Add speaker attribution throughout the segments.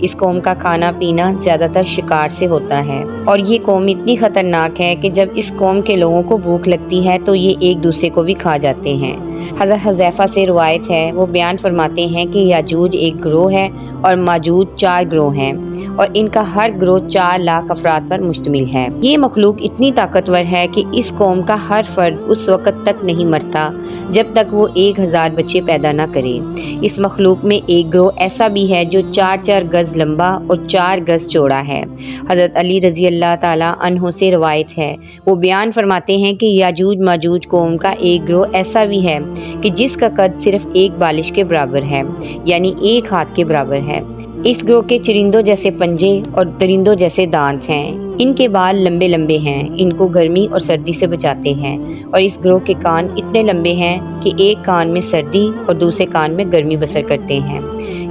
Speaker 1: اس قوم کا کھانا پینا زیادہ تر شکار سے ہوتا ہے اور یہ قوم اتنی خطرناک ہے کہ جب اس قوم کے لوگوں کو بھوک لگتی ہے تو یہ ایک دوسرے کو بھی کھا جاتے ہیں۔ حضرت حذیفہ سے روایت ہے، وہ بیان فرماتے ہیں کہ یاجوج ایک گروہ ہے اور ماجوج 4 گروہ ہیں اور ان کا ہر گروہ 4 لاکھ افراد پر مشتمل ہے۔ یہ مخلوق اتنی طاقتور ہے کہ اس قوم کا ہر فرد اس وقت تک نہیں مرتا جب تک وہ 1000 بچے پیدا نہ کرے۔ اس مخلوق میں ایک گروہ ایسا بھی ہے جو 4 گز لمبا اور 4 گز چوڑا ہے۔ حضرت علی رضی اللہ تعالیٰ عنہ سے روایت ہے، وہ بیان فرماتے ہیں کہ یاجوج ماجوج قوم کا ایک گروہ ایسا بھی ہے کہ جس کا قد صرف ایک بالش کے برابر ہے، یعنی ایک ہاتھ کے برابر ہے۔ اس گروہ کے چرندوں جیسے پنجے اور درندوں جیسے دانت ہیں، ان کے بال لمبے لمبے ہیں، ان کو گرمی اور سردی سے بچاتے ہیں، اور اس گروہ کے کان اتنے لمبے ہیں کہ ایک کان میں سردی اور دوسرے کان میں گرمی بسر کرتے ہیں۔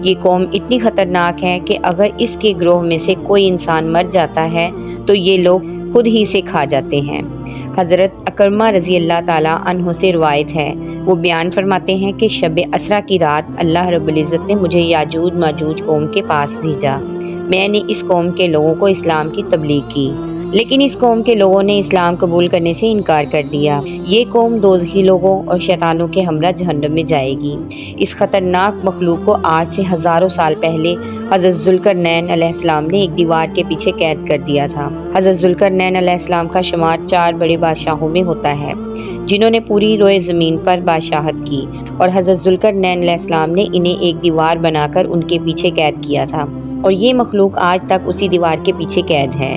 Speaker 1: یہ قوم اتنی خطرناک ہے کہ اگر اس کے گروہ میں سے کوئی انسان مر جاتا ہے تو یہ لوگ خود ہی سے کھا جاتے ہیں۔ حضرت اکرمہ رضی اللہ تعالیٰ عنہ سے روایت ہے، وہ بیان فرماتے ہیں کہ شب اسرا کی رات اللہ رب العزت نے مجھے یاجوج ماجوج قوم کے پاس بھیجا۔ میں نے اس قوم کے لوگوں کو اسلام کی تبلیغ کی، لیکن اس قوم کے لوگوں نے اسلام قبول کرنے سے انکار کر دیا۔ یہ قوم دوزخی لوگوں اور شیطانوں کے ہمراہ جہنم میں جائے گی۔ اس خطرناک مخلوق کو آج سے ہزاروں سال پہلے حضرت ذوالقرنین علیہ السلام نے ایک دیوار کے پیچھے قید کر دیا تھا۔ حضرت ذوالقرنین علیہ السلام کا شمار 4 بڑے بادشاہوں میں ہوتا ہے جنہوں نے پوری روئے زمین پر بادشاہت کی، اور حضرت ذوالقرنین علیہ السلام نے انہیں ایک دیوار بنا کر ان کے پیچھے قید کیا تھا، اور یہ مخلوق آج تک اسی دیوار کے پیچھے قید ہے۔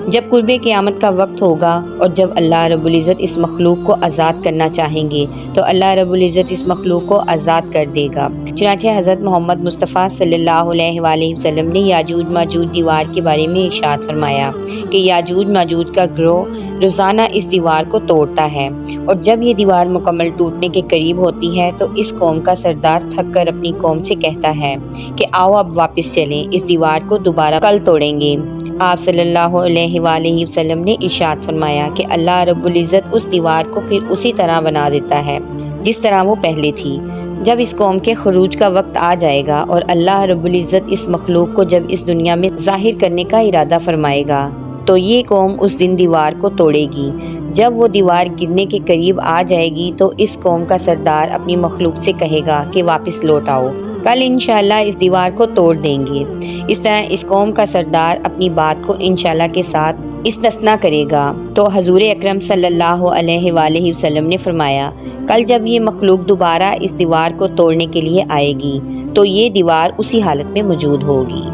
Speaker 1: جب قرب قیامت کا وقت ہوگا اور جب اللہ رب العزت اس مخلوق کو آزاد کرنا چاہیں گے تو اللہ رب العزت اس مخلوق کو آزاد کر دے گا۔ چنانچہ حضرت محمد مصطفیٰ صلی اللہ علیہ وآلہ وسلم نے یاجوج ماجوج دیوار کے بارے میں ارشاد فرمایا کہ یاجوج ماجوج کا گروہ روزانہ اس دیوار کو توڑتا ہے، اور جب یہ دیوار مکمل ٹوٹنے کے قریب ہوتی ہے تو اس قوم کا سردار تھک کر اپنی قوم سے کہتا ہے کہ آؤ اب واپس چلیں، اس دیوار کو دوبارہ کل توڑیں گے۔ آپ صلی اللہ علیہ وآلہ وسلم نے ارشاد فرمایا کہ اللہ رب العزت اس دیوار کو پھر اسی طرح بنا دیتا ہے جس طرح وہ پہلے تھی۔ جب اس قوم کے خروج کا وقت آ جائے گا اور اللہ رب العزت اس مخلوق کو جب اس دنیا میں ظاہر کرنے کا ارادہ فرمائے گا تو یہ قوم اس دن دیوار کو توڑے گی۔ جب وہ دیوار گرنے کے قریب آ جائے گی تو اس قوم کا سردار اپنی مخلوق سے کہے گا کہ واپس لوٹ آؤ، کل انشاءاللہ اس دیوار کو توڑ دیں گے۔ اس طرح اس قوم کا سردار اپنی بات کو انشاءاللہ کے ساتھ استثنا کرے گا۔ تو حضور اکرم صلی اللہ علیہ وآلہ وسلم نے فرمایا، کل جب یہ مخلوق دوبارہ اس دیوار کو توڑنے کے لیے آئے گی تو یہ دیوار اسی حالت میں موجود ہوگی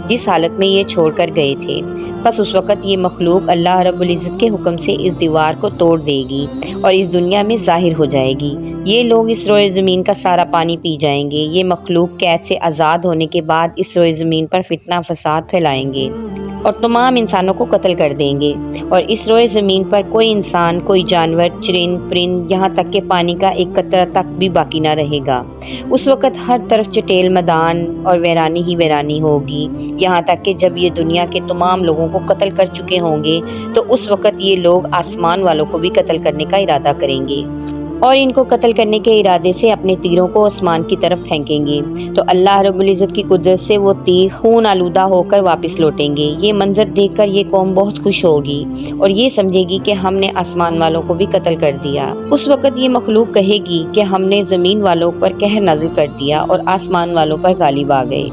Speaker 1: جس حالت میں یہ چھوڑ کر گئے تھے۔ بس اس وقت یہ مخلوق اللہ رب العزت کے حکم سے اس دیوار کو توڑ دے گی اور اس دنیا میں ظاہر ہو جائے گی۔ یہ لوگ اس روئے زمین کا سارا پانی پی جائیں گے۔ یہ مخلوق قید سے آزاد ہونے کے بعد اس روئے زمین پر فتنہ فساد پھیلائیں گے اور تمام انسانوں کو قتل کر دیں گے، اور اس روئے زمین پر کوئی انسان، کوئی جانور، چرند پرند، یہاں تک کہ پانی کا ایک قطرہ تک بھی باقی نہ رہے گا۔ اس وقت ہر طرف چٹیل میدان اور ویرانی ہی ویرانی ہوگی، یہاں تک کہ جب یہ دنیا کے تمام لوگوں کو قتل کر چکے ہوں گے تو اس وقت یہ لوگ آسمان والوں کو بھی قتل کرنے کا ارادہ کریں گے اور ان کو قتل کرنے کے ارادے سے اپنے تیروں کو آسمان کی طرف پھینکیں گے، تو اللہ رب العزت کی قدرت سے وہ تیر خون آلودہ ہو کر واپس لوٹیں گے۔ یہ منظر دیکھ کر یہ قوم بہت خوش ہوگی اور یہ سمجھے گی کہ ہم نے آسمان والوں کو بھی قتل کر دیا۔ اس وقت یہ مخلوق کہے گی کہ ہم نے زمین والوں پر قہر نازل کر دیا اور آسمان والوں پر غالب آ گئے۔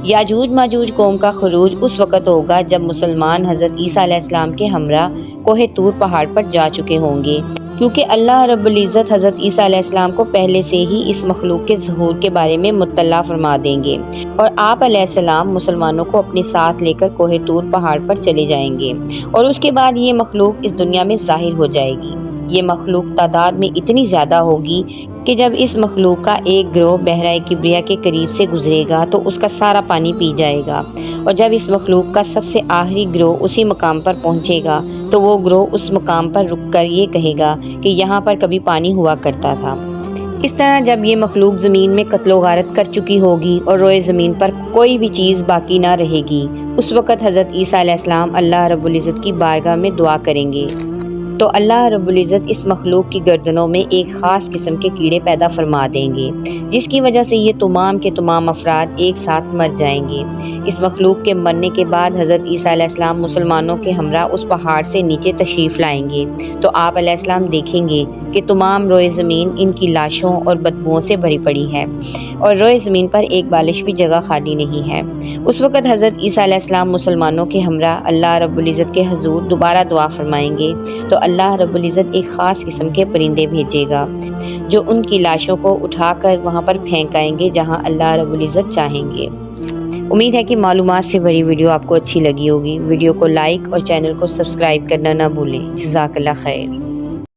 Speaker 1: یاجوج ماجوج قوم کا خروج اس وقت ہوگا جب مسلمان حضرت عیسیٰ علیہ السلام کے ہمراہ کوہ طور پہاڑ پر جا چکے ہوں گے، کیونکہ اللہ رب العزت حضرت عیسیٰ علیہ السلام کو پہلے سے ہی اس مخلوق کے ظہور کے بارے میں مطلع فرما دیں گے، اور آپ علیہ السلام مسلمانوں کو اپنے ساتھ لے کر کوہ طور پہاڑ پر چلے جائیں گے، اور اس کے بعد یہ مخلوق اس دنیا میں ظاہر ہو جائے گی۔ یہ مخلوق تعداد میں اتنی زیادہ ہوگی کہ جب اس مخلوق کا ایک گروہ بحیرہ کبریہ کے قریب سے گزرے گا تو اس کا سارا پانی پی جائے گا، اور جب اس مخلوق کا سب سے آخری گروہ اسی مقام پر پہنچے گا تو وہ گروہ اس مقام پر رک کر یہ کہے گا کہ یہاں پر کبھی پانی ہوا کرتا تھا۔ اس طرح جب یہ مخلوق زمین میں قتل و غارت کر چکی ہوگی اور روئے زمین پر کوئی بھی چیز باقی نہ رہے گی، اس وقت حضرت عیسیٰ علیہ السلام اللہ رب العزت کی بارگاہ میں دعا کریں گے تو اللہ رب العزت اس مخلوق کی گردنوں میں ایک خاص قسم کے کیڑے پیدا فرما دیں گے جس کی وجہ سے یہ تمام کے تمام افراد ایک ساتھ مر جائیں گے۔ اس مخلوق کے مرنے کے بعد حضرت عیسیٰ علیہ السلام مسلمانوں کے ہمراہ اس پہاڑ سے نیچے تشریف لائیں گے تو آپ علیہ السلام دیکھیں گے کہ تمام روئے زمین ان کی لاشوں اور بدبوؤں سے بھری پڑی ہے اور روئے زمین پر ایک بالش بھی جگہ خالی نہیں ہے۔ اس وقت حضرت عیسیٰ علیہ السلام مسلمانوں کے ہمراہ اللہ رب العزت کے حضور دوبارہ دعا فرمائیں گے تو اللہ رب العزت ایک خاص قسم کے پرندے بھیجے گا جو ان کی لاشوں کو اٹھا کر وہاں پر پھینک آئیں گے جہاں اللہ رب العزت چاہیں گے۔ امید ہے کہ معلومات سے بھری ویڈیو آپ کو اچھی لگی ہوگی۔ ویڈیو کو لائک اور چینل کو سبسکرائب کرنا نہ بھولیں۔ جزاک اللہ خیر۔